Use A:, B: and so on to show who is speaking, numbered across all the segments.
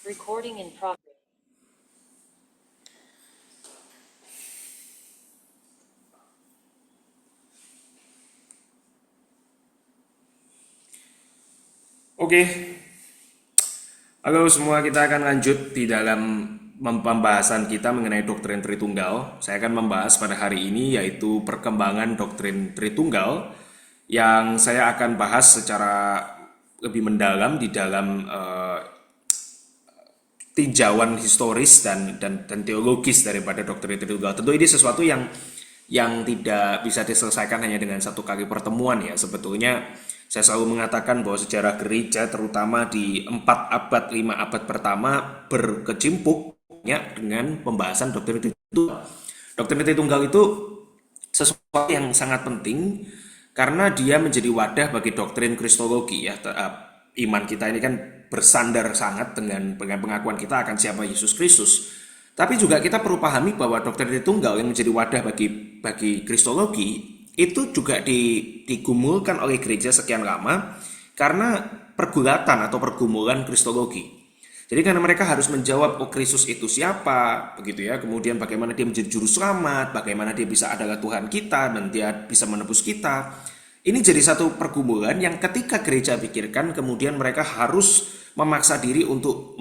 A: Recording in progress.
B: Oke, halo semua, kita akan lanjut di dalam pembahasan kita mengenai doktrin Tritunggal. Saya akan membahas pada hari ini yaitu perkembangan doktrin Tritunggal yang saya akan bahas secara lebih mendalam di dalam tinjauan historis dan teologis daripada doktrin Tritunggal. Tentu ini sesuatu yang tidak bisa diselesaikan hanya dengan satu kali pertemuan ya. Sebetulnya saya selalu mengatakan bahwa sejarah gereja terutama di 4 abad, 5 abad pertama berkecimpung ya, dengan pembahasan doktrin Tritunggal. Doktrin Tritunggal itu sesuatu yang sangat penting karena dia menjadi wadah bagi doktrin Kristologi ya. Iman kita ini kan bersandar sangat dengan pengakuan kita akan siapa Yesus Kristus. Tapi juga kita perlu pahami bahwa doktrin Tritunggal yang menjadi wadah bagi Kristologi itu juga digumulkan oleh gereja sekian lama karena pergulatan atau pergumulan Kristologi. Jadi karena mereka harus menjawab, oh Kristus itu siapa, begitu ya. Kemudian bagaimana dia menjadi juru selamat, bagaimana dia bisa adalah Tuhan kita dan dia bisa menebus kita. Ini jadi satu pergumulan yang ketika gereja pikirkan, kemudian mereka harus memaksa diri untuk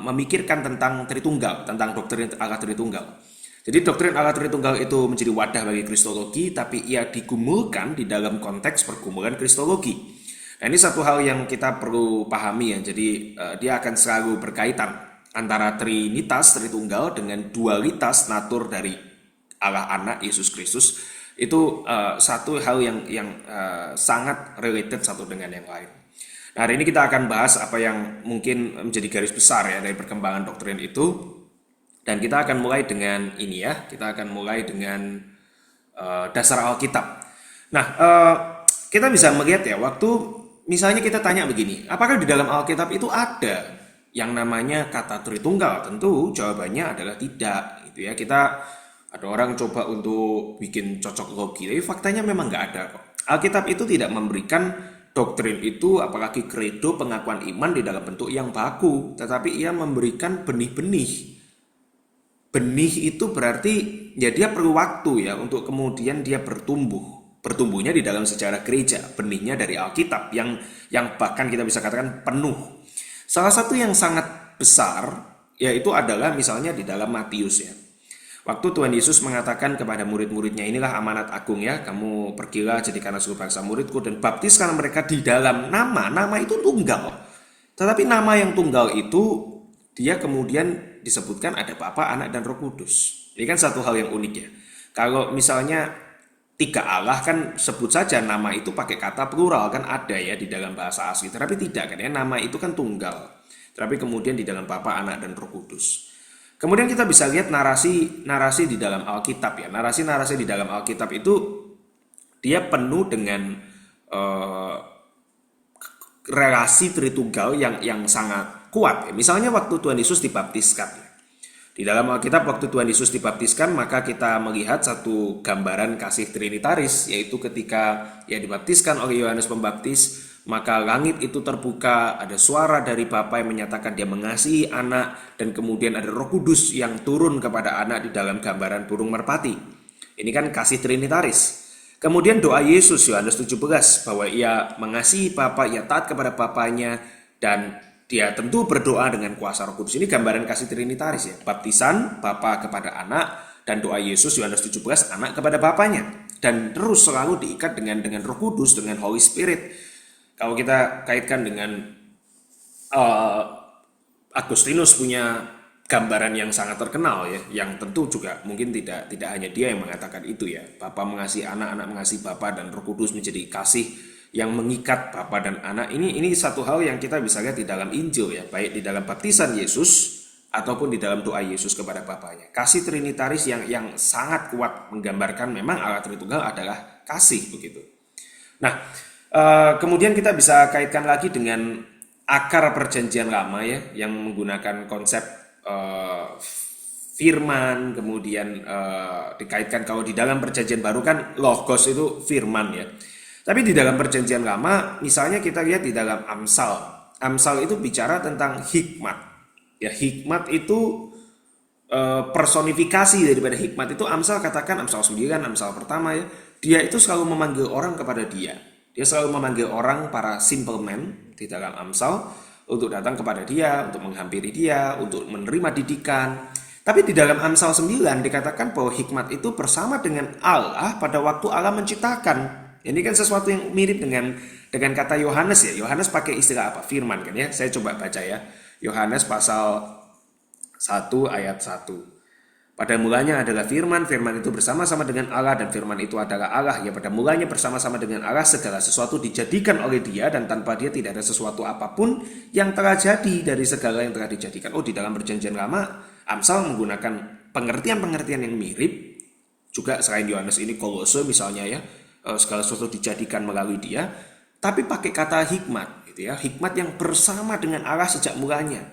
B: memikirkan tentang Tritunggal, tentang doktrin Allah Tritunggal. Jadi doktrin Allah Tritunggal itu menjadi wadah bagi Kristologi, tapi ia digumulkan di dalam konteks pergumulan Kristologi. Nah ini satu hal yang kita perlu pahami ya. Jadi dia akan selalu berkaitan antara Trinitas Tritunggal dengan dualitas natur dari Allah Anak Yesus Kristus. Itu satu hal yang sangat related satu dengan yang lain. Nah hari ini kita akan bahas apa yang mungkin menjadi garis besar ya dari perkembangan doktrin itu. Dan kita akan mulai dengan ini ya, kita akan mulai dengan dasar Alkitab. Nah, kita bisa melihat ya, waktu misalnya kita tanya begini, apakah di dalam Alkitab itu ada yang namanya kata Tritunggal? Tentu jawabannya adalah tidak, gitu ya. Kita ada orang coba untuk bikin cocok logi, tapi faktanya memang nggak ada kok. Alkitab itu tidak memberikan doktrin itu, apalagi kredo pengakuan iman di dalam bentuk yang baku, tetapi ia memberikan benih-benih. Benih itu berarti ya dia perlu waktu ya untuk kemudian dia bertumbuh. Bertumbuhnya di dalam sejarah gereja, benihnya dari Alkitab yang bahkan kita bisa katakan penuh. Salah satu yang sangat besar yaitu adalah misalnya di dalam Matius ya. Waktu Tuhan Yesus mengatakan kepada murid-muridnya, inilah amanat agung ya, kamu pergilah jadikanlah seluruh bangsa muridku dan baptiskan mereka di dalam nama itu tunggal. Tetapi nama yang tunggal itu dia kemudian disebutkan ada Bapa, Anak, dan Roh Kudus. Ini kan satu hal yang unik ya. Kalau misalnya tiga Allah kan sebut saja nama itu pakai kata plural kan ada ya di dalam bahasa asli. Tapi tidak kan ya, nama itu kan tunggal. Tapi kemudian di dalam Bapa, Anak, dan Roh Kudus. Kemudian kita bisa lihat narasi di dalam Alkitab ya. Narasi-narasi di dalam Alkitab itu dia penuh dengan eh, relasi Tritunggal yang sangat kuat. Misalnya waktu Tuhan Yesus dibaptiskan. Di dalam Alkitab waktu Tuhan Yesus dibaptiskan maka kita melihat satu gambaran kasih trinitaris, yaitu ketika ia dibaptiskan oleh Yohanes Pembaptis, maka langit itu terbuka, ada suara dari Bapa yang menyatakan dia mengasihi anak, dan kemudian ada Roh Kudus yang turun kepada anak di dalam gambaran burung merpati. Ini kan kasih trinitaris. Kemudian doa Yesus Yohanes 17 bahwa ia mengasihi Bapa, ia taat kepada Bapanya, dan dia tentu berdoa dengan kuasa Roh Kudus. Ini gambaran kasih trinitaris ya. Baptisan Bapa kepada anak, dan doa Yesus Yohanes 17 anak kepada Bapanya. Dan terus selalu diikat dengan Roh Kudus, dengan Holy Spirit. Kalau kita kaitkan dengan Agustinus punya gambaran yang sangat terkenal ya, yang tentu juga mungkin tidak hanya dia yang mengatakan itu ya. Bapa mengasihi anak, anak mengasihi Bapa, dan Roh Kudus menjadi kasih yang mengikat Bapa dan anak. Ini satu hal yang kita bisa lihat di dalam Injil ya, baik di dalam baptisan Yesus ataupun di dalam doa Yesus kepada Bapanya. Kasih trinitaris yang sangat kuat menggambarkan memang Allah Tritunggal adalah kasih begitu. Nah, kemudian kita bisa kaitkan lagi dengan akar perjanjian lama ya, yang menggunakan konsep firman, kemudian dikaitkan kalau di dalam perjanjian baru kan logos itu firman ya. Tapi di dalam perjanjian lama misalnya kita lihat di dalam Amsal. Amsal itu bicara tentang hikmat. Ya, hikmat itu personifikasi daripada hikmat itu Amsal katakan, Amsal 9, Amsal pertama ya. Dia itu selalu memanggil orang kepada dia. Dia selalu memanggil orang, para simple man di dalam Amsal, untuk datang kepada dia, untuk menghampiri dia, untuk menerima didikan. Tapi di dalam Amsal 9 dikatakan bahwa hikmat itu bersama dengan Allah pada waktu Allah menciptakan. Ini kan sesuatu yang mirip dengan kata Yohanes ya. Yohanes pakai istilah apa? Firman kan ya. Saya coba baca ya. Yohanes pasal 1 ayat 1. Pada mulanya adalah firman, firman itu bersama-sama dengan Allah, dan firman itu adalah Allah. Ya, pada mulanya bersama-sama dengan Allah, segala sesuatu dijadikan oleh dia, dan tanpa dia tidak ada sesuatu apapun yang telah jadi dari segala yang telah dijadikan. Oh, di dalam perjanjian lama, Amsal menggunakan pengertian-pengertian yang mirip. Juga selain Yohanes ini, Kolose misalnya ya, segala sesuatu dijadikan melalui dia. Tapi pakai kata hikmat, gitu ya, hikmat yang bersama dengan Allah sejak mulanya.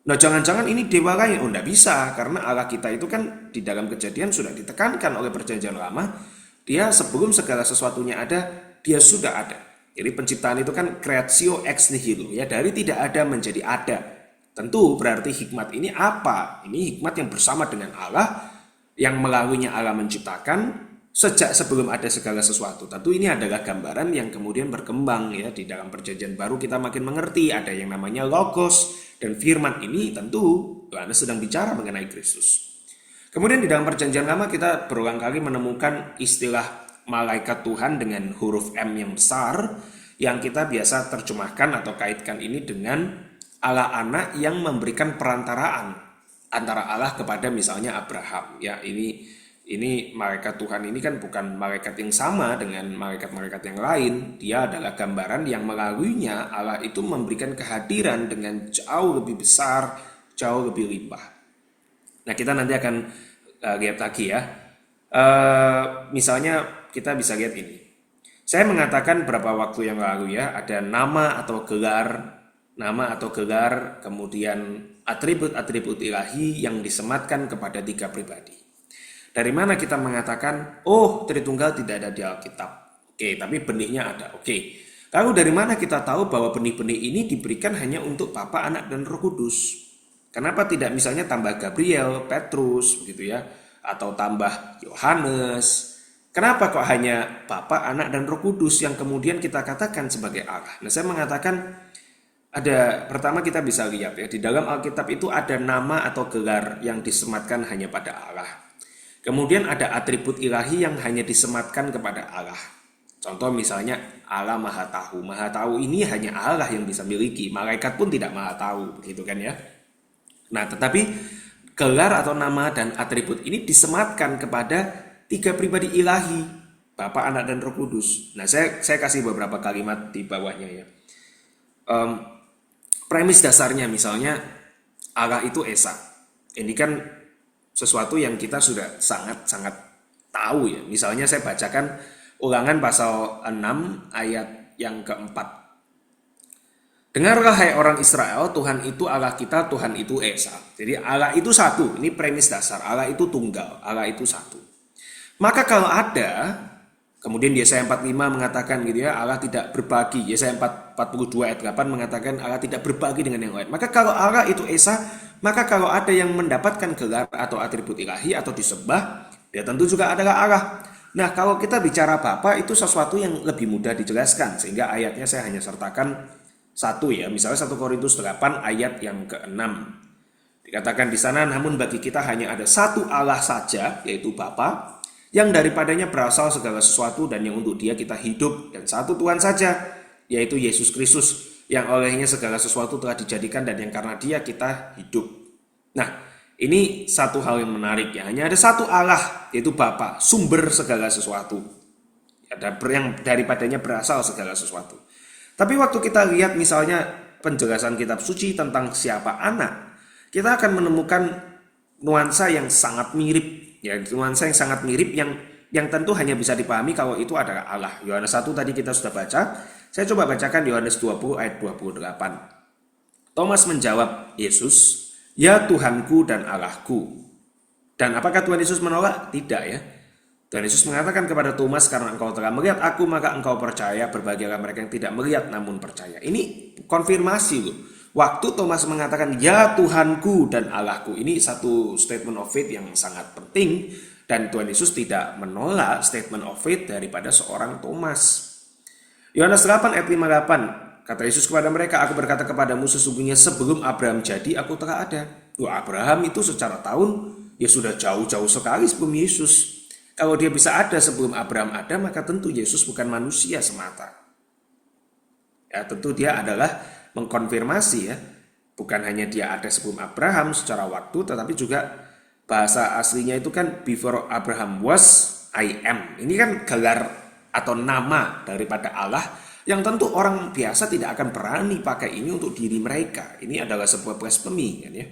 B: Nah, jangan-jangan ini dewa lain. Oh, enggak bisa, karena Allah kita itu kan di dalam Kejadian sudah ditekankan oleh perjanjian lama. Dia sebelum segala sesuatunya ada, dia sudah ada. Jadi penciptaan itu kan creatio ex nihilo, ya, dari tidak ada menjadi ada. Tentu berarti hikmat ini apa? Ini hikmat yang bersama dengan Allah, yang melaluinya Allah menciptakan sejak sebelum ada segala sesuatu. Tentu ini adalah gambaran yang kemudian berkembang ya di dalam perjanjian baru. Kita makin mengerti ada yang namanya logos, dan firman ini tentu Yohanes sedang bicara mengenai Kristus. Kemudian di dalam perjanjian lama kita berulang kali menemukan istilah malaikat Tuhan dengan huruf M yang besar, yang kita biasa terjemahkan atau kaitkan ini dengan Allah anak yang memberikan perantaraan antara Allah kepada misalnya Abraham. Ya, ini malaikat Tuhan ini kan bukan malaikat yang sama dengan malaikat-malaikat yang lain. Dia adalah gambaran yang melaluinya Allah itu memberikan kehadiran dengan jauh lebih besar, jauh lebih limpah. Nah, kita nanti akan lihat lagi ya. Misalnya kita bisa lihat ini. Saya mengatakan beberapa waktu yang lalu ya, ada nama atau gelar, kemudian atribut-atribut ilahi yang disematkan kepada 3 pribadi. Dari mana kita mengatakan, oh, Tritunggal tidak ada di Alkitab? Oke, tapi benihnya ada. Oke. Lalu dari mana kita tahu bahwa benih-benih ini diberikan hanya untuk Bapa, Anak, dan Roh Kudus? Kenapa tidak misalnya tambah Gabriel, Petrus, begitu ya, atau tambah Yohanes? Kenapa kok hanya Bapa, Anak, dan Roh Kudus yang kemudian kita katakan sebagai Allah? Nah, saya mengatakan pertama kita bisa lihat ya, di dalam Alkitab itu ada nama atau gelar yang disematkan hanya pada Allah. Kemudian ada atribut ilahi yang hanya disematkan kepada Allah. Contoh misalnya Allah Maha Tahu. Maha Tahu ini hanya Allah yang bisa miliki. Malaikat pun tidak Maha Tahu, begitu kan ya. Nah, tetapi gelar atau nama dan atribut ini disematkan kepada 3 pribadi ilahi, Bapa, Anak, dan Roh Kudus. Nah, saya kasih beberapa kalimat di bawahnya ya. Premis dasarnya misalnya Allah itu Esa. Ini kan sesuatu yang kita sudah sangat-sangat tahu ya. Misalnya saya bacakan Ulangan pasal 6 ayat yang keempat. Dengarlah hai orang Israel, Tuhan itu Allah kita, Tuhan itu Esa. Jadi Allah itu satu, ini premis dasar. Allah itu tunggal, Allah itu satu. Maka kalau ada, kemudian Yesaya 45 mengatakan gitu ya, Allah tidak berbagi. Yesaya 42 ayat 8 mengatakan Allah tidak berbagi dengan yang lain. Maka kalau Allah itu Esa, maka kalau ada yang mendapatkan gelar atau atribut ilahi atau disembah, dia tentu juga adalah Allah. Nah, kalau kita bicara Bapa itu sesuatu yang lebih mudah dijelaskan, sehingga ayatnya saya hanya sertakan satu ya. Misalnya 1 Korintus 8 ayat yang ke-6. Dikatakan di sana, namun bagi kita hanya ada satu Allah saja, yaitu Bapa, yang daripadanya berasal segala sesuatu dan yang untuk dia kita hidup, dan satu Tuhan saja, yaitu Yesus Kristus, yang olehnya segala sesuatu telah dijadikan dan yang karena dia kita hidup. Nah, ini satu hal yang menarik ya. Hanya ada satu Allah, yaitu Bapa, sumber segala sesuatu. Ada yang daripadanya berasal segala sesuatu. Tapi waktu kita lihat misalnya penjelasan kitab suci tentang siapa anak, kita akan menemukan nuansa yang sangat mirip. Ya, nuansa yang sangat mirip yang tentu hanya bisa dipahami kalau itu adalah Allah. Yohanes 1 tadi kita sudah baca. Saya coba bacakan Yohanes 20 ayat 28. Thomas menjawab Yesus, "Ya Tuhanku dan Allahku." Dan apakah Tuhan Yesus menolak? Tidak ya. Tuhan Yesus mengatakan kepada Thomas, "Karena engkau telah melihat aku, maka engkau percaya. Berbahagialah mereka yang tidak melihat namun percaya." Ini konfirmasi loh. Waktu Thomas mengatakan, "Ya Tuhanku dan Allahku," ini satu statement of faith yang sangat penting, dan Tuhan Yesus tidak menolak statement of faith daripada seorang Thomas. Yohanes 8 ayat 58, kata Yesus kepada mereka, "Aku berkata kepadamu, sesungguhnya sebelum Abraham jadi, aku telah ada." Abraham itu secara tahun ya sudah jauh-jauh sekali sebelum Yesus. Kalau dia bisa ada sebelum Abraham ada, maka tentu Yesus bukan manusia semata. Ya, tentu dia adalah mengkonfirmasi ya, bukan hanya dia ada sebelum Abraham secara waktu, tetapi juga bahasa aslinya itu kan before Abraham was, I am. Ini kan gelar atau nama daripada Allah yang tentu orang biasa tidak akan berani pakai ini untuk diri mereka. Ini adalah sebuah blasphemy kan ya.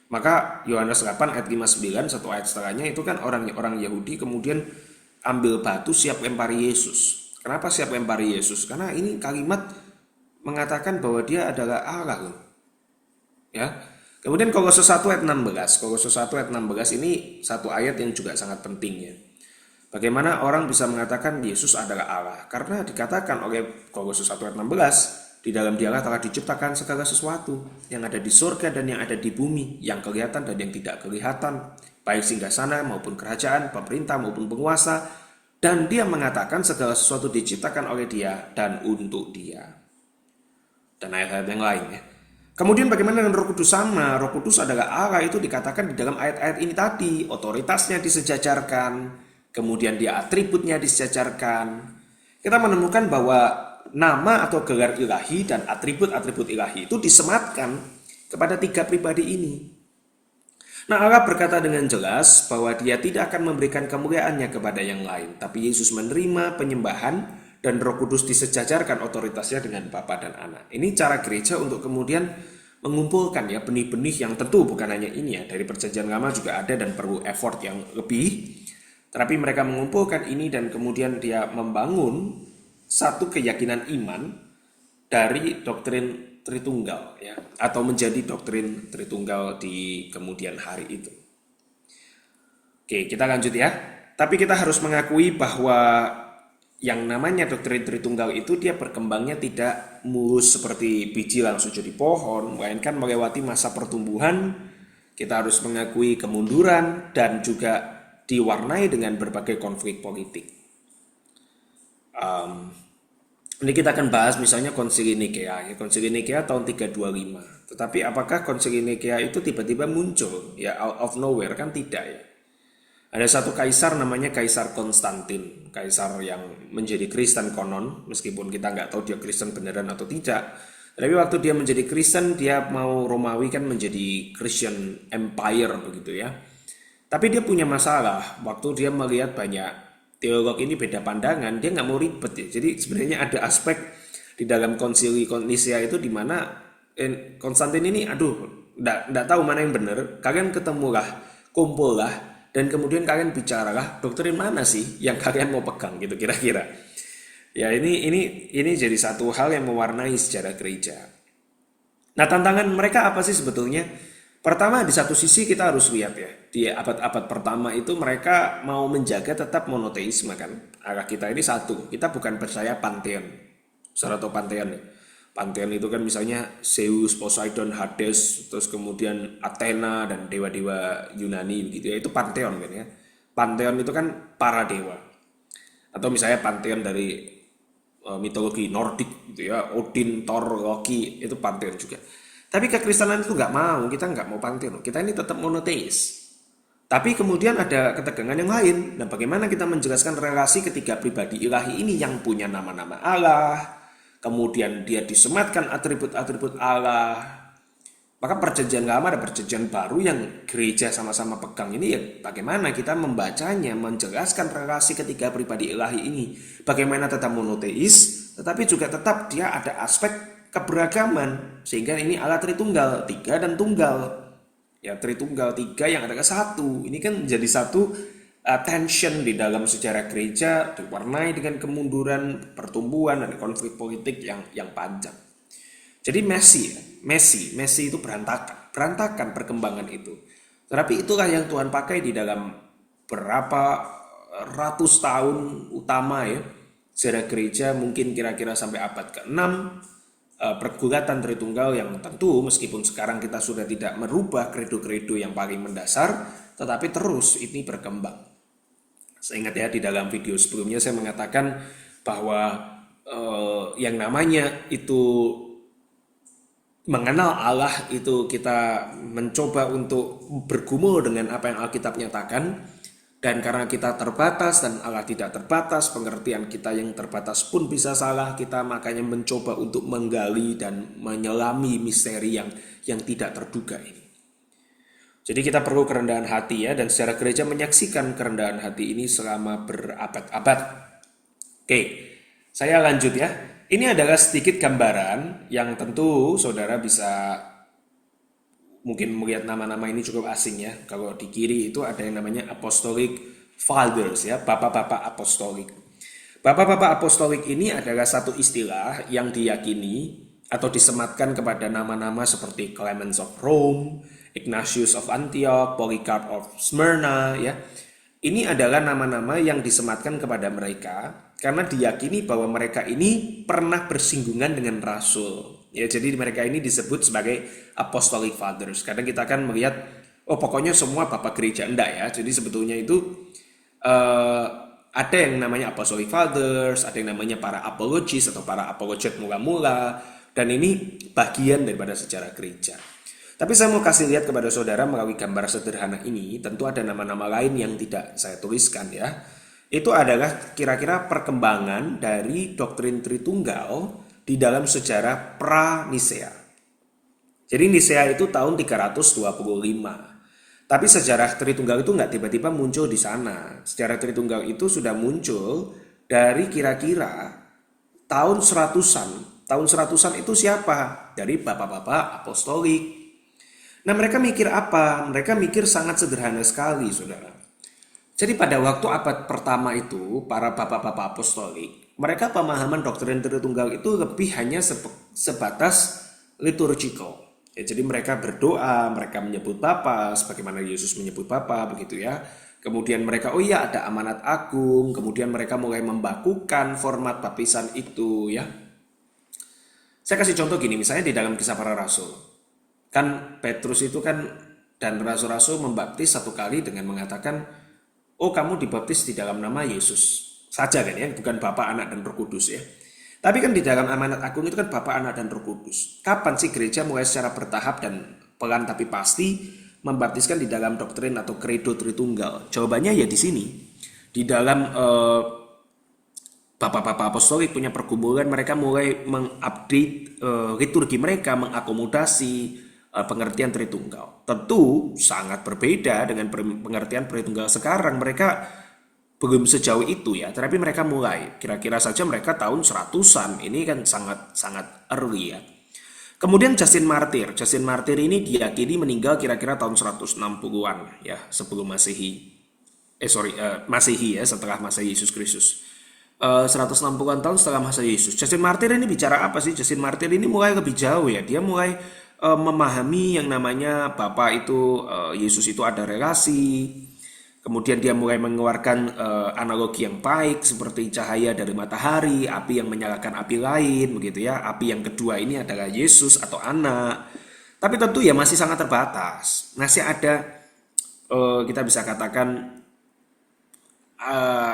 B: Maka Yohanes 8 ayat 59, satu ayat setelahnya itu kan orang-orang Yahudi kemudian ambil batu siap lempari Yesus. Kenapa siap lempari Yesus? Karena ini kalimat mengatakan bahwa dia adalah Allah loh. Ya. Kemudian Kolose 1 ayat 16. Kolose 1 ayat 16 ini satu ayat yang juga sangat penting ya. Bagaimana orang bisa mengatakan Yesus adalah Allah? Karena dikatakan oleh Kolose 1 ayat 16, di dalam Dialah telah diciptakan segala sesuatu yang ada di surga dan yang ada di bumi, yang kelihatan dan yang tidak kelihatan, baik singgasana maupun kerajaan, pemerintah maupun penguasa, dan Dia mengatakan segala sesuatu diciptakan oleh Dia dan untuk Dia. Dan ayat-ayat yang lain ya. Kemudian bagaimana dengan Roh Kudus? Sama, Roh Kudus adalah Allah, itu dikatakan di dalam ayat-ayat ini tadi. Otoritasnya disejajarkan, kemudian dia atributnya disejajarkan. Kita menemukan bahwa nama atau gelar ilahi dan atribut-atribut ilahi itu disematkan kepada tiga pribadi ini. Nah, Allah berkata dengan jelas bahwa Dia tidak akan memberikan kemuliaannya kepada yang lain, tapi Yesus menerima penyembahan dan Roh Kudus disejajarkan otoritasnya dengan Bapa dan Anak. Ini cara gereja untuk kemudian mengumpulkan ya benih-benih yang tentu bukan hanya ini ya, dari Perjanjian Lama juga ada dan perlu effort yang lebih. Tapi mereka mengumpulkan ini dan kemudian dia membangun satu keyakinan iman dari doktrin Tritunggal ya, atau menjadi doktrin Tritunggal di kemudian hari itu. Oke, kita lanjut ya. Tapi kita harus mengakui bahwa yang namanya doktrin Tritunggal itu dia berkembangnya tidak mulus seperti biji langsung jadi pohon, melainkan melewati masa pertumbuhan. Kita harus mengakui kemunduran dan juga diwarnai dengan berbagai konflik politik. Ini kita akan bahas misalnya Konsili Nikea. Konsili Nikea tahun 325. Tetapi apakah Konsili Nikea itu tiba-tiba muncul? Ya out of nowhere kan tidak ya. Ada satu kaisar namanya Kaisar Konstantin. Kaisar yang menjadi Kristen konon. Meskipun kita nggak tahu dia Kristen beneran atau tidak. Tapi waktu dia menjadi Kristen, dia mau Romawi kan menjadi Christian Empire begitu ya. Tapi dia punya masalah. Waktu dia melihat banyak teolog ini beda pandangan, dia nggak mau ribet ya. Jadi sebenarnya ada aspek di dalam konsili Nisia itu di mana Konstantin ini, nggak tahu mana yang benar. Kalian ketemulah, kumpullah, dan kemudian kalian bicaralah doktrin mana sih yang kalian mau pegang gitu kira-kira. Ya ini jadi satu hal yang mewarnai sejarah gereja. Nah tantangan mereka apa sih sebetulnya? Pertama, di satu sisi kita harus lihat ya, di abad-abad pertama itu mereka mau menjaga tetap monoteisme kan. Allah kita ini satu, kita bukan percaya pantheon. Saudara tahu pantheon ya? Pantheon itu kan misalnya Zeus, Poseidon, Hades, terus kemudian Athena dan dewa-dewa Yunani gitu ya, itu pantheon kan ya. Pantheon itu kan para dewa. Atau misalnya pantheon dari mitologi Nordik gitu ya, Odin, Thor, Loki, itu pantheon juga. Tapi kekristenan itu nggak mau, kita nggak mau pantheon, kita ini tetap monoteis. Tapi kemudian ada ketegangan yang lain. Nah bagaimana kita menjelaskan relasi ketiga pribadi ilahi ini yang punya nama-nama Allah, kemudian dia disematkan atribut-atribut Allah. Maka perjanjian lama dan perjanjian baru yang gereja sama-sama pegang ini ya bagaimana kita membacanya, menjelaskan relasi ketiga pribadi ilahi ini. Bagaimana tetap monoteis, tetapi juga tetap dia ada aspek keberagaman, sehingga ini Allah Tritunggal, tiga dan tunggal ya, Tritunggal tiga yang adalah satu. Ini kan jadi satu tension di dalam sejarah gereja, diwarnai dengan kemunduran, pertumbuhan dan konflik politik yang panjang. Jadi messy itu berantakan perkembangan itu. Tetapi itulah yang Tuhan pakai di dalam berapa ratus tahun utama ya sejarah gereja, mungkin kira-kira sampai abad ke-6. pergulatan Tritunggal yang tentu meskipun sekarang kita sudah tidak merubah kredo-kredo yang paling mendasar, tetapi terus ini berkembang. Saya ingat ya di dalam video sebelumnya saya mengatakan bahwa yang namanya itu mengenal Allah itu kita mencoba untuk bergumul dengan apa yang Alkitab nyatakan, dan karena kita terbatas dan Allah tidak terbatas, pengertian kita yang terbatas pun bisa salah, kita makanya mencoba untuk menggali dan menyelami misteri yang tidak terduga ini. Jadi kita perlu kerendahan hati ya, dan secara gereja menyaksikan kerendahan hati ini selama berabad-abad. Oke, saya lanjut ya. Ini adalah sedikit gambaran yang tentu saudara bisa mungkin melihat nama-nama ini cukup asing ya. Kalau di kiri itu ada yang namanya Apostolic Fathers ya, bapak-bapak apostolik. Bapak-bapak apostolik ini adalah satu istilah yang diyakini atau disematkan kepada nama-nama seperti Clemens of Rome, Ignatius of Antioch, Polycarp of Smyrna ya. Ini adalah nama-nama yang disematkan kepada mereka karena diyakini bahwa mereka ini pernah bersinggungan dengan rasul. Ya, jadi mereka ini disebut sebagai Apostolic Fathers. Kadang kita akan melihat, oh pokoknya semua bapak gereja, enggak ya. Jadi sebetulnya itu ada yang namanya Apostolic Fathers, ada yang namanya para apologis atau para apologet mula-mula, dan ini bagian daripada sejarah gereja. Tapi saya mau kasih lihat kepada saudara melalui gambar sederhana ini, tentu ada nama-nama lain yang tidak saya tuliskan ya. Itu adalah kira-kira perkembangan dari doktrin Tritunggal di dalam sejarah pra-Nisea. Jadi Nisea itu tahun 325. Tapi sejarah Tritunggal itu nggak tiba-tiba muncul di sana. Sejarah Tritunggal itu sudah muncul dari kira-kira tahun 100-an. Tahun 100-an itu siapa? Dari bapak-bapak apostolik. Nah mereka mikir apa? Mereka mikir sangat sederhana sekali saudara. Jadi pada waktu abad pertama itu para bapak-bapak apostolik, mereka pemahaman doktrin Tritunggal itu lebih hanya sebatas liturgical. Ya, jadi mereka berdoa, mereka menyebut Bapa, sebagaimana Yesus menyebut Bapa begitu ya. Kemudian mereka, oh iya ada amanat agung, kemudian mereka mulai membakukan format baptisan itu ya. Saya kasih contoh gini, misalnya di dalam Kisah Para Rasul. Kan Petrus itu kan dan rasul-rasul membaptis satu kali dengan mengatakan, oh kamu dibaptis di dalam nama Yesus saja kan ya, bukan Bapa, Anak, dan Roh Kudus ya. Tapi kan di dalam amanat agung itu kan Bapa, Anak, dan Roh Kudus. Kapan sih gereja mulai secara bertahap dan pelan tapi pasti membaptiskan di dalam doktrin atau kredo Tritunggal? Jawabannya ya di sini. Di dalam bapak-bapak apostolik punya pergumulan, mereka mulai mengupdate liturgi mereka, mengakomodasi pengertian Tritunggal. Tentu sangat berbeda dengan pengertian Tritunggal sekarang. Mereka belum sejauh itu ya, tetapi mereka mulai. Kira-kira saja mereka tahun 100-an. Ini kan sangat early ya. Kemudian Justin Martyr. Justin Martyr ini diyakini meninggal kira-kira tahun 160-an ya, sebelum Masehi. Masehi ya, setelah masa Yesus Kristus. 160-an tahun setelah masa Yesus. Justin Martyr ini bicara apa sih? Justin Martyr ini mulai lebih jauh ya. Dia mulai memahami yang namanya Bapa itu, Yesus itu ada relasi. Kemudian dia mulai mengeluarkan analogi yang baik seperti cahaya dari matahari, api yang menyalakan api lain, begitu ya. Api yang kedua ini adalah Yesus atau anak. Tapi tentu ya masih sangat terbatas. Masih ada kita bisa katakan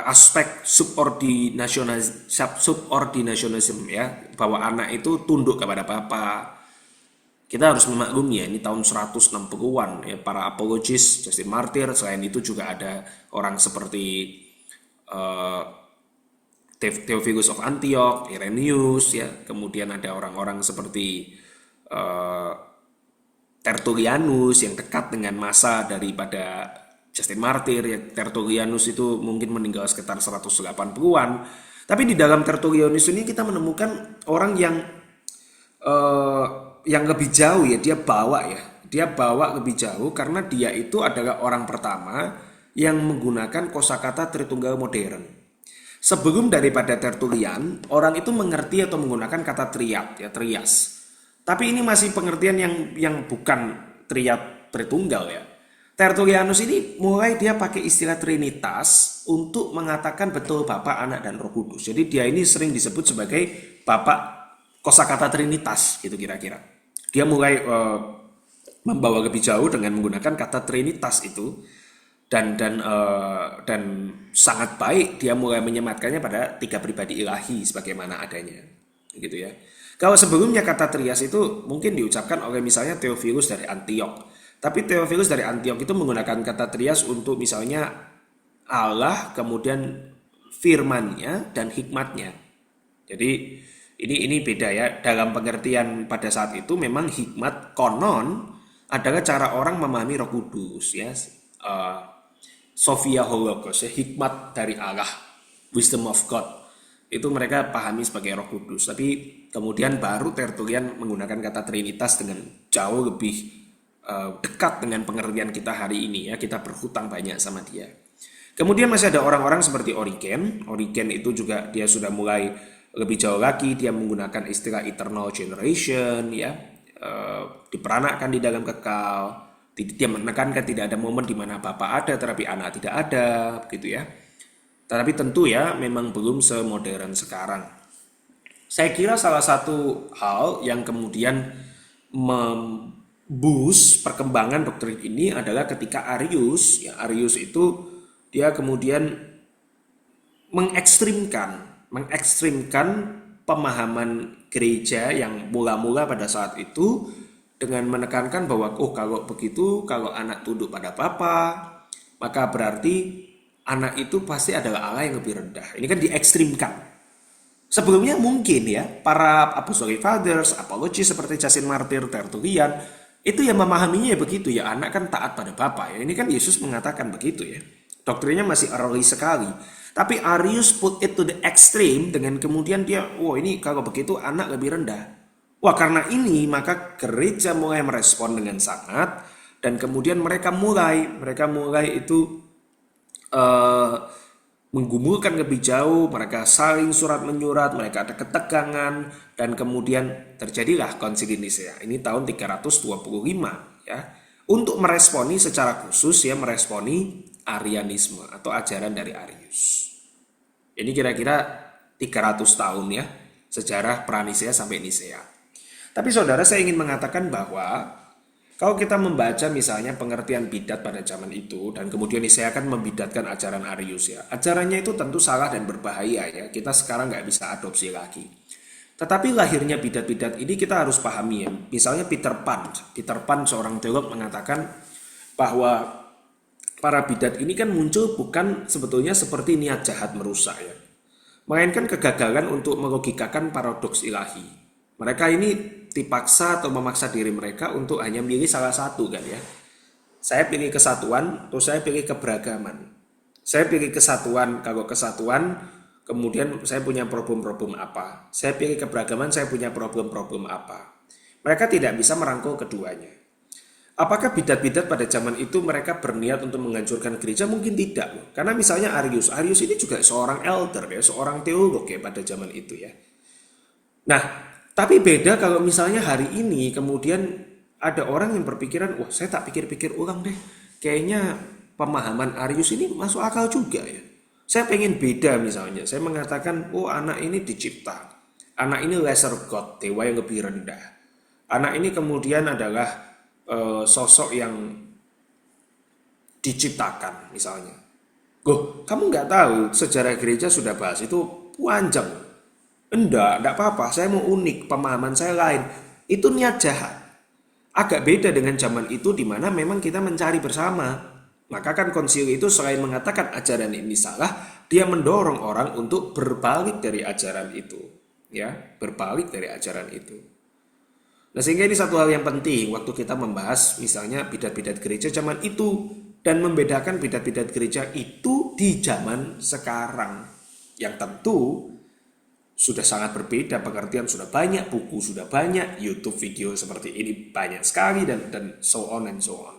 B: aspek subordinationism ya, bahwa anak itu tunduk kepada Bapa. Kita harus memaklumi ya, ini tahun 160-an ya, para apologis, Justin Martyr. Selain itu juga ada orang seperti Theophilus of Antioch, Irenaeus ya. Kemudian ada orang-orang seperti Tertullianus yang dekat dengan masa daripada Justin Martyr ya. Tertullianus itu mungkin meninggal sekitar 180-an. Tapi di dalam Tertullianus ini kita menemukan orang yang lebih jauh ya, dia bawa lebih jauh karena dia itu adalah orang pertama yang menggunakan kosakata Tritunggal modern. Sebelum daripada Tertullian, orang itu mengerti atau menggunakan kata triad ya, trias. Tapi ini masih pengertian yang bukan triad Tritunggal ya. Tertullianus ini mulai dia pakai istilah Trinitas untuk mengatakan betul Bapa, Anak, dan Roh Kudus. Jadi dia ini sering disebut sebagai Bapak kosakata Trinitas gitu kira-kira. Dia mulai membawa lebih jauh dengan menggunakan kata Trinitas itu, dan sangat baik dia mulai menyematkannya pada tiga pribadi ilahi sebagaimana adanya, gitu ya. Kalau sebelumnya kata trias itu mungkin diucapkan oleh misalnya Theophilus dari Antiok, tapi Theophilus dari Antiok itu menggunakan kata trias untuk misalnya Allah, kemudian firman-Nya dan hikmatnya. Jadi ini beda ya, dalam pengertian pada saat itu memang hikmat konon adalah cara orang memahami Roh Kudus ya. Eh, Sophia Hologos ya, hikmat dari Allah, wisdom of God. Itu mereka pahami sebagai Roh Kudus. Tapi kemudian baru Tertullian menggunakan kata Trinitas dengan jauh lebih dekat dengan pengertian kita hari ini ya. Kita berhutang banyak sama dia. Kemudian masih ada orang-orang seperti Origen. Origen itu juga dia sudah mulai lebih jauh lagi, dia menggunakan istilah eternal generation ya, diperanakkan di dalam kekal. Dia menekankan tidak ada momen di mana Bapa ada tetapi anak tidak ada, begitu ya. Tetapi tentu ya memang belum semodern sekarang. Saya kira salah satu hal yang kemudian memboost perkembangan doktrin ini adalah ketika Arius, ya Arius itu dia kemudian mengekstrimkan pemahaman gereja yang mula-mula pada saat itu dengan menekankan bahwa kalau begitu, kalau anak tunduk pada Bapa, maka berarti anak itu pasti adalah Allah yang lebih rendah. Ini kan diekstrimkan. Sebelumnya mungkin ya para Apostolic Fathers, apologis seperti Justin Martyr, Tertullian itu yang memahaminya ya begitu ya, anak kan taat pada Bapa ya. Ini kan Yesus mengatakan begitu ya. Doktrinnya masih early sekali. Tapi Arius put it to the extreme dengan kemudian dia, ini kalau begitu anak lebih rendah. Karena ini maka gereja mulai merespon dengan sangat, dan kemudian mereka mulai itu menggumulkan lebih jauh, mereka saling surat menyurat, mereka ada ketegangan, dan kemudian terjadilah Konsili Nisea. Ini tahun 325 ya. Untuk meresponi secara khusus ya, meresponi Arianisme atau ajaran dari Arius. Ini kira-kira 300 tahun ya, sejarah pra-Nisea sampai Nisea. Tapi saudara, saya ingin mengatakan bahwa kalau kita membaca misalnya pengertian bidat pada zaman itu, dan kemudian Nisea akan membidatkan ajaran Arius ya, ajarannya itu tentu salah dan berbahaya ya, kita sekarang nggak bisa adopsi lagi. Tetapi lahirnya bidat-bidat ini kita harus pahami ya. Misalnya Peter Pan seorang teolog mengatakan bahwa para bidat ini kan muncul bukan sebetulnya seperti niat jahat merusak ya, melainkan kegagalan untuk melogikakan paradoks ilahi. Mereka ini dipaksa atau memaksa diri mereka untuk hanya milih salah satu kan ya. Saya pilih kesatuan atau saya pilih keberagaman. Saya pilih kesatuan, kalau kesatuan kemudian saya punya problem-problem apa. Saya pilih keberagaman, saya punya problem-problem apa. Mereka tidak bisa merangkul keduanya. Apakah bidat-bidat pada zaman itu mereka berniat untuk menghancurkan gereja? Mungkin tidak. Karena misalnya Arius ini juga seorang elder ya, seorang teolog ya pada zaman itu ya. Nah, tapi beda kalau misalnya hari ini kemudian ada orang yang berpikiran, saya tak pikir-pikir ulang deh, kayaknya pemahaman Arius ini masuk akal juga ya. Saya pengen beda misalnya, saya mengatakan, anak ini dicipta, anak ini lesser God, dewa yang lebih rendah. Anak ini kemudian adalah sosok yang diciptakan misalnya. Kamu nggak tahu sejarah gereja sudah bahas itu panjang. Enggak apa-apa, saya mau unik, pemahaman saya lain. Itu niat jahat. Agak beda dengan zaman itu di mana memang kita mencari bersama. Maka kan konsili itu selain mengatakan ajaran ini salah, dia mendorong orang untuk berbalik dari ajaran itu. Ya, berbalik dari ajaran itu. Nah, sehingga ini satu hal yang penting waktu kita membahas misalnya bidat-bidat gereja zaman itu dan membedakan bidat-bidat gereja itu di zaman sekarang. Yang tentu sudah sangat berbeda pengertian, sudah banyak buku, sudah banyak YouTube video seperti ini banyak sekali dan so on and so on.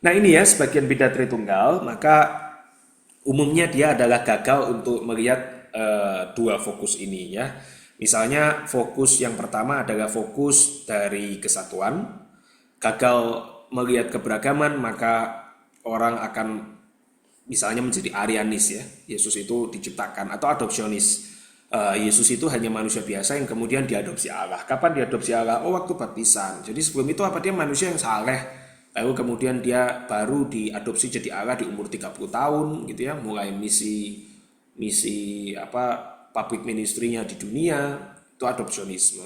B: Nah ini ya sebagian bidat Tritunggal, maka umumnya dia adalah gagal untuk melihat dua fokus ini ya. Misalnya fokus yang pertama adalah fokus dari kesatuan, gagal melihat keberagaman maka orang akan misalnya menjadi Arianis ya, Yesus itu diciptakan, atau adopsionis. Yesus itu hanya manusia biasa yang kemudian diadopsi Allah. Kapan diadopsi Allah? Oh, waktu baptisan. Jadi sebelum itu apa, dia manusia yang saleh. Lalu kemudian dia baru diadopsi jadi Allah di umur 30 tahun gitu ya, mulai misi misi public ministry-nya di dunia, itu adopsionisme.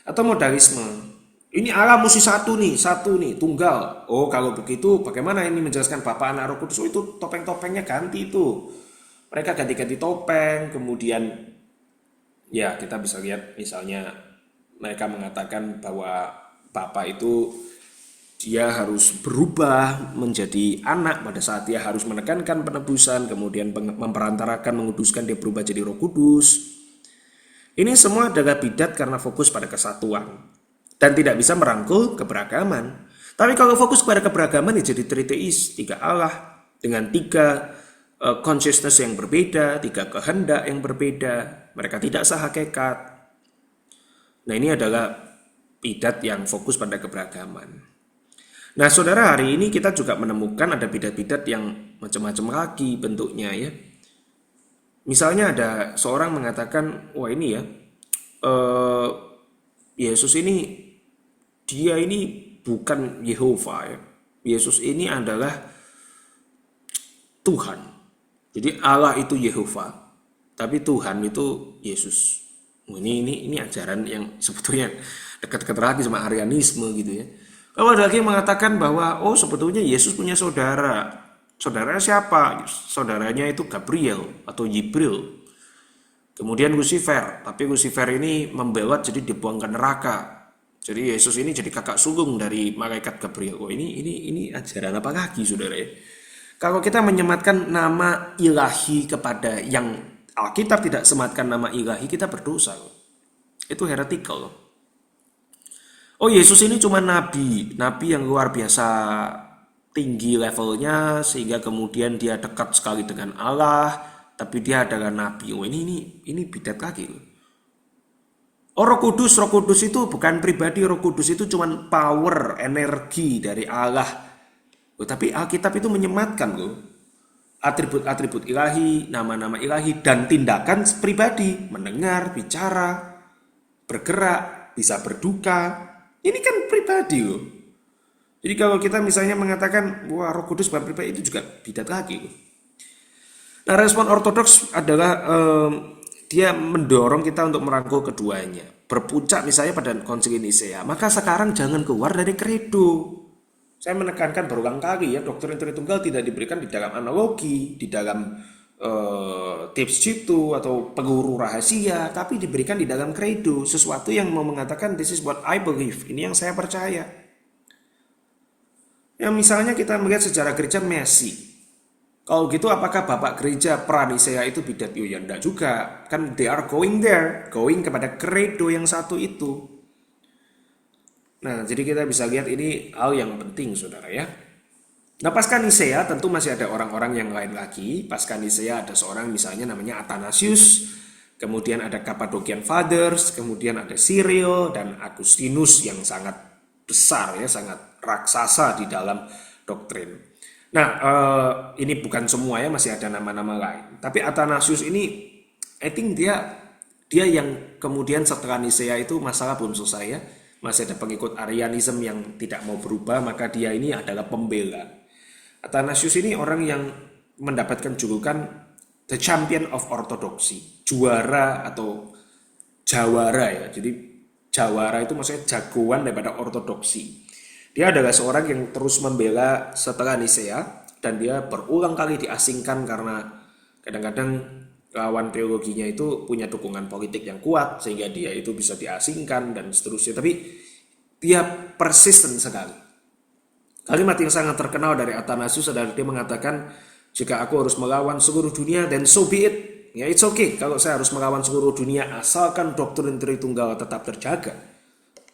B: Atau modalisme. Ini Allah mesti satu nih, tunggal. Oh, kalau begitu bagaimana ini menjelaskan Bapa, Anak, Roh Kudus? Oh, itu topeng-topengnya ganti itu. Mereka ganti-ganti topeng, kemudian ya kita bisa lihat misalnya mereka mengatakan bahwa Bapa itu dia harus berubah menjadi anak pada saat dia harus menekankan penebusan, kemudian memperantarakan, menguduskan, dia berubah jadi Roh Kudus. Ini semua adalah bidat karena fokus pada kesatuan dan tidak bisa merangkul keberagaman. Tapi kalau fokus pada keberagaman ya jadi triteis, 3 Allah dengan 3 consciousness yang berbeda, 3 kehendak yang berbeda. Mereka tidak sehakikat. Nah, ini adalah bidat yang fokus pada keberagaman. Nah, saudara, hari ini kita juga menemukan ada bidat-bidat yang macam-macam lagi bentuknya ya. Misalnya ada seorang mengatakan, wah ini ya, Yesus ini, dia ini bukan Yehova ya. Yesus ini adalah Tuhan. Jadi Allah itu Yehova, tapi Tuhan itu Yesus. Ini ajaran yang sebetulnya dekat-dekat lagi sama Arianisme gitu ya. Kalau ada lagi yang mengatakan bahwa oh sebetulnya Yesus punya saudara. Saudaranya siapa? Saudaranya itu Gabriel atau Jibril. Kemudian Lucifer, tapi Lucifer ini membelot jadi dibuang ke neraka. Jadi Yesus ini jadi kakak sulung dari malaikat Gabriel. Oh, ini ajaran apa lagi, saudara ya? Kalau kita menyematkan nama ilahi kepada yang Alkitab tidak sematkan nama ilahi, kita berdosa. Itu heretical. Oh, Yesus ini cuma nabi yang luar biasa tinggi levelnya sehingga kemudian dia dekat sekali dengan Allah, tapi dia adalah nabi. Oh, ini bidat lagi. Oh, Roh Kudus itu bukan pribadi, Roh Kudus itu cuma power, energi dari Allah. Oh, tapi Alkitab itu menyematkan loh atribut-atribut ilahi, nama-nama ilahi dan tindakan pribadi, mendengar, bicara, bergerak, bisa berduka. Ini kan pribadi loh. Jadi kalau kita misalnya mengatakan wah Roh Kudus bukan pribadi, itu juga bidat lagi loh. Nah, respon ortodoks adalah dia mendorong kita untuk merangkul keduanya. Berpuncak misalnya pada Konsili Nisea, maka sekarang jangan keluar dari kredo. Saya menekankan berulang kali ya, doktrin Tritunggal tidak diberikan di dalam analogi, di dalam tips jitu atau peluru rahasia, tapi diberikan di dalam kredo, sesuatu yang mau mengatakan this is what I believe, ini yang saya percaya. Yang misalnya kita melihat sejarah gereja Messi. Kalau gitu apakah Bapak Gereja Pranisea itu bidat? Ya enggak juga. Kan they are going there, going kepada kredo yang satu itu. Nah, jadi kita bisa lihat ini hal yang penting, saudara ya. Nah, pasca Nisea tentu masih ada orang-orang yang lain lagi. Pasca Nisea ada seorang misalnya namanya Athanasius, kemudian ada Cappadocian Fathers, kemudian ada Cyril dan Agustinus yang sangat besar ya, sangat raksasa di dalam doktrin. Nah, ini bukan semua ya, masih ada nama-nama lain. Tapi Athanasius ini, I think dia yang kemudian setelah Nisea itu masalah belum selesai ya. Masih ada pengikut Arianism yang tidak mau berubah, maka dia ini adalah pembela. Athanasius ini orang yang mendapatkan julukan The Champion of Orthodoxy, juara atau jawara ya. Jadi jawara itu maksudnya jagoan daripada ortodoksi. Dia adalah seorang yang terus membela setelah Nisea dan dia berulang kali diasingkan karena kadang-kadang lawan teologinya itu punya dukungan politik yang kuat sehingga dia itu bisa diasingkan dan seterusnya. Tapi dia persisten sekali. Kalimat yang sangat terkenal dari Athanasius adalah dia mengatakan, jika aku harus melawan seluruh dunia, then so be it. Ya, it's okay kalau saya harus melawan seluruh dunia asalkan doktrin Tritunggal tetap terjaga.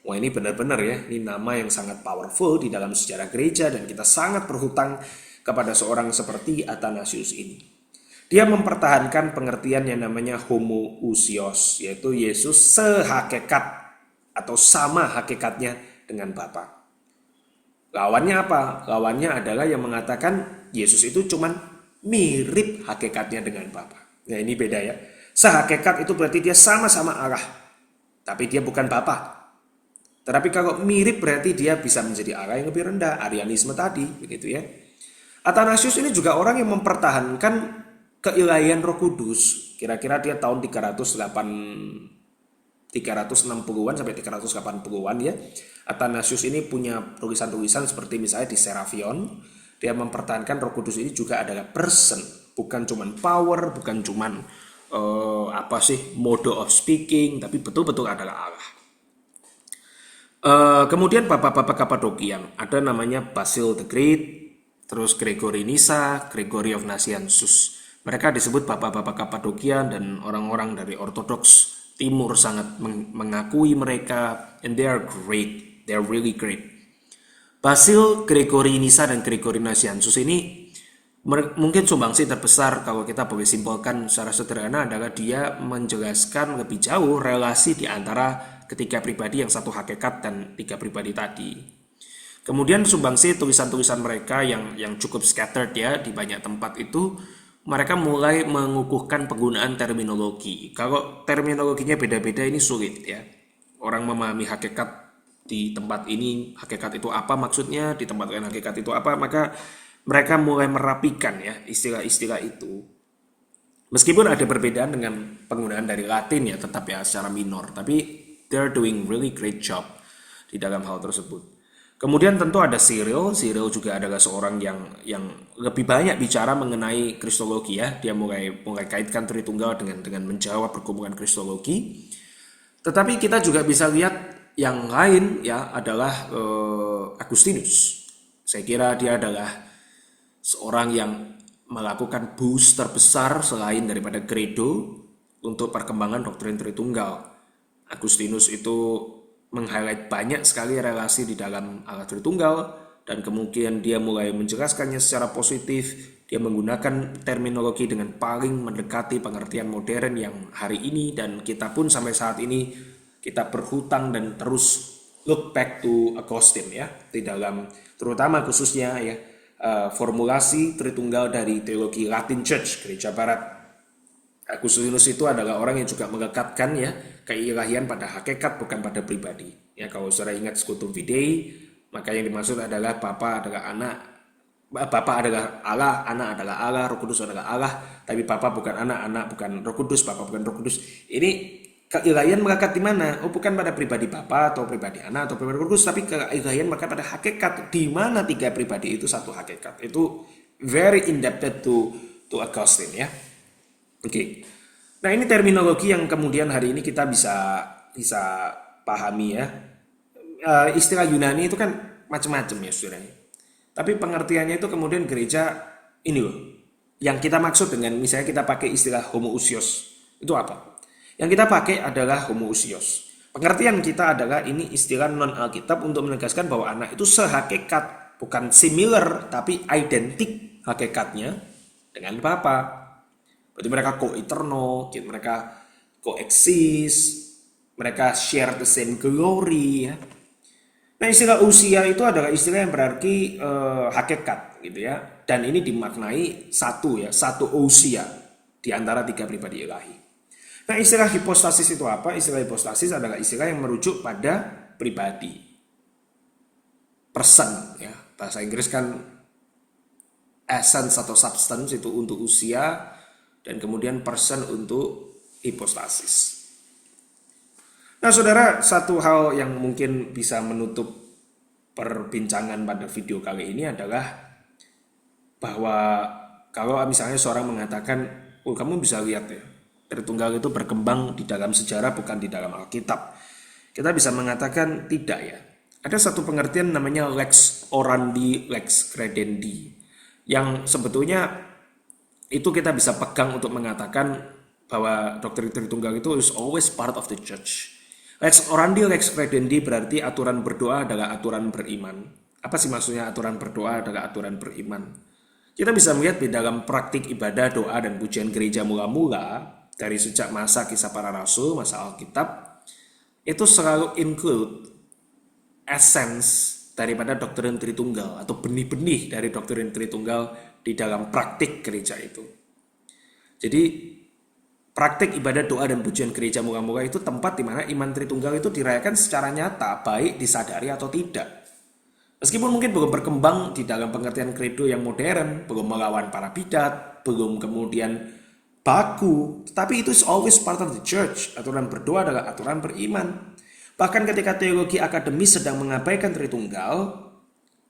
B: Wah, ini benar-benar ya, ini nama yang sangat powerful di dalam sejarah gereja dan kita sangat berhutang kepada seorang seperti Athanasius ini. Dia mempertahankan pengertian yang namanya homoousios, yaitu Yesus sehakikat atau sama hakikatnya dengan Bapa. Lawannya apa? Lawannya adalah yang mengatakan Yesus itu cuman mirip hakikatnya dengan Bapa. Nah, ini beda ya. Sehakikat itu berarti dia sama-sama Allah, tapi dia bukan Bapa. Tetapi kalau mirip berarti dia bisa menjadi Allah yang lebih rendah, Arianisme tadi, begitu ya. Athanasius ini juga orang yang mempertahankan keilahian Roh Kudus. Kira-kira dia tahun 360-an sampai 380-an ya. Athanasius ini punya tulisan-tulisan seperti misalnya di Serafion. Dia mempertahankan Roh Kudus ini juga adalah person, bukan cuman power, bukan cuman mode of speaking, tapi betul-betul adalah Allah. Kemudian Bapak-Bapak Kapadokian, ada namanya Basil the Great, terus Gregory Nyssa, Gregory of Nazianzus. Mereka disebut Bapak-Bapak Kapadokian dan orang-orang dari Ortodoks Timur sangat mengakui mereka, and they are great, they are really great. Basil, Gregory Nyssa, dan Gregory Nazianzus ini mungkin sumbangsi terbesar kalau kita boleh simpulkan secara sederhana adalah dia menjelaskan lebih jauh relasi di antara ketiga pribadi yang satu hakikat dan tiga pribadi tadi. Kemudian sumbangsi tulisan-tulisan mereka yang cukup scattered ya di banyak tempat itu, mereka mulai mengukuhkan penggunaan terminologi. Kalau terminologinya beda-beda ini sulit ya. Orang memahami hakikat di tempat ini, hakikat itu apa maksudnya, di tempat lain hakikat itu apa, maka mereka mulai merapikan ya istilah-istilah itu. Meskipun ada perbedaan dengan penggunaan dari Latin ya, tetap ya secara minor, tapi they're doing really great job di dalam hal tersebut. Kemudian tentu ada Cyril. Cyril juga adalah seorang yang lebih banyak bicara mengenai kristologi ya. Dia mulai kaitkan Tritunggal dengan menjawab pergumulan kristologi. Tetapi kita juga bisa lihat yang lain ya adalah Agustinus. Saya kira dia adalah seorang yang melakukan boost terbesar selain daripada Credo untuk perkembangan doktrin Tritunggal. Agustinus itu meng-highlight banyak sekali relasi di dalam Allah Tritunggal, dan kemudian dia mulai menjelaskannya secara positif. Dia menggunakan terminologi dengan paling mendekati pengertian modern yang hari ini, dan kita pun sampai saat ini kita berhutang dan terus look back to Augustine ya, di dalam terutama khususnya ya formulasi Tritunggal dari teologi Latin Church, Gereja Barat. Agustinus itu adalah orang yang juga mengekatkan ya keilahian pada hakikat bukan pada pribadi. Ya kalau saudara ingat Scutum Fidei, maka yang dimaksud adalah Bapa adalah anak, Bapa adalah Allah, anak adalah Allah, Roh Kudus adalah Allah, tapi Bapa bukan anak, anak bukan Roh Kudus, Bapa bukan Roh Kudus. Ini keilahian melekat di mana? Oh, bukan pada pribadi Bapa atau pribadi anak atau pribadi Roh Kudus, tapi keilahian melekat pada hakikat di mana tiga pribadi itu satu hakikat. Itu very indebted to Augustine ya. Oke. Nah, ini terminologi yang kemudian hari ini kita bisa pahami ya. Istilah Yunani itu kan macam-macam ya, saudara. Tapi pengertiannya itu kemudian gereja ini loh. Yang kita maksud dengan misalnya kita pakai istilah homoousios. Itu apa? Yang kita pakai adalah homoousios. Pengertian kita adalah ini istilah non-Alkitab untuk menegaskan bahwa anak itu sehakikat, bukan similar tapi identik hakikatnya dengan Bapa. Berarti mereka co-eternal, mereka co-exist, mereka share the same glory ya. Nah, istilah usia itu adalah istilah yang berarti hakikat gitu ya. Dan ini dimaknai satu usia di antara tiga pribadi ilahi. Nah, istilah hipostasis itu apa? Istilah hipostasis adalah istilah yang merujuk pada pribadi. Person ya. Bahasa Inggris kan essence atau substance itu untuk usia, dan kemudian person untuk hipostasis. Nah, saudara, satu hal yang mungkin bisa menutup perbincangan pada video kali ini adalah bahwa kalau misalnya seorang mengatakan, oh kamu bisa lihat ya, Tritunggal itu berkembang di dalam sejarah bukan di dalam Alkitab. Kita bisa mengatakan tidak ya. Ada satu pengertian namanya lex orandi, lex credendi, yang sebetulnya itu kita bisa pegang untuk mengatakan bahwa doktrin Tritunggal itu is always part of the church. Lex orandi, lex credendi berarti aturan berdoa adalah aturan beriman. Apa sih maksudnya aturan berdoa adalah aturan beriman? Kita bisa melihat di dalam praktik ibadah, doa, dan pujian gereja mula-mula dari sejak masa Kisah Para Rasul, masa Alkitab, itu selalu include essence daripada doktrin Tritunggal atau benih-benih dari doktrin Tritunggal di dalam praktik gereja itu. Jadi praktik ibadah doa dan pujian gereja moga-moga itu tempat di mana iman Tritunggal itu dirayakan secara nyata, baik disadari atau tidak. Meskipun mungkin belum berkembang di dalam pengertian kredo yang modern, belum melawan para bidat, belum kemudian baku, tetapi itu is always part of the church. Aturan berdoa adalah aturan beriman. Bahkan ketika teologi akademis sedang mengabaikan Tritunggal,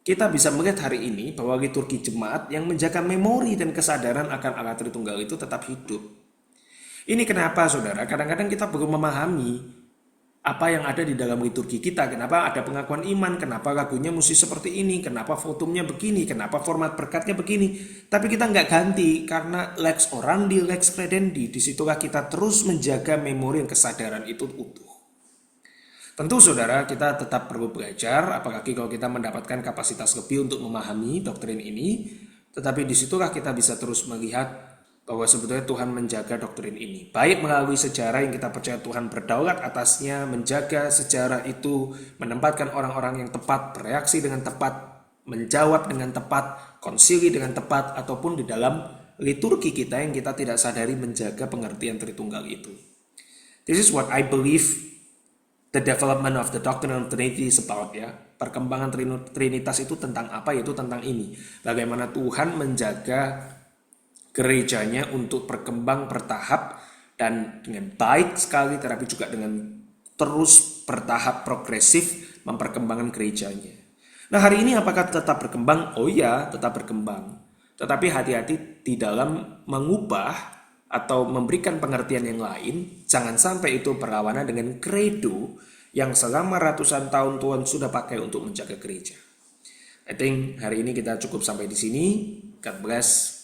B: kita bisa melihat hari ini bahwa liturgi jemaat yang menjaga memori dan kesadaran akan Allah Tritunggal itu tetap hidup. Ini kenapa saudara, kadang-kadang kita perlu memahami apa yang ada di dalam liturgi kita. Kenapa ada pengakuan iman, kenapa lagunya mesti seperti ini, kenapa fotumnya begini, kenapa format berkatnya begini. Tapi kita nggak ganti karena lex orandi, lex credendi. Disitulah kita terus menjaga memori dan kesadaran itu utuh. Tentu saudara, kita tetap perlu belajar, apalagi kalau kita mendapatkan kapasitas lebih untuk memahami doktrin ini. Tetapi disitulah kita bisa terus melihat bahwa sebetulnya Tuhan menjaga doktrin ini. Baik melalui sejarah yang kita percaya Tuhan berdaulat atasnya, menjaga sejarah itu, menempatkan orang-orang yang tepat, bereaksi dengan tepat, menjawab dengan tepat, konsili dengan tepat, ataupun di dalam liturgi kita yang kita tidak sadari menjaga pengertian Tritunggal itu. This is what I believe the development of the doctrine of Trinity is about, ya. Perkembangan Trinitas itu tentang apa? Yaitu tentang ini. Bagaimana Tuhan menjaga gerejanya untuk berkembang bertahap dan dengan baik sekali, tetapi juga dengan terus bertahap progresif memperkembangkan gerejanya. Nah, hari ini apakah tetap berkembang? Oh ya, tetap berkembang. Tetapi hati-hati di dalam mengubah atau memberikan pengertian yang lain. Jangan sampai itu berlawanan dengan kredo yang selama ratusan tahun Tuhan sudah pakai untuk menjaga gereja. I think hari ini kita cukup sampai di sini. God bless.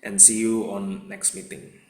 B: And see you on next meeting.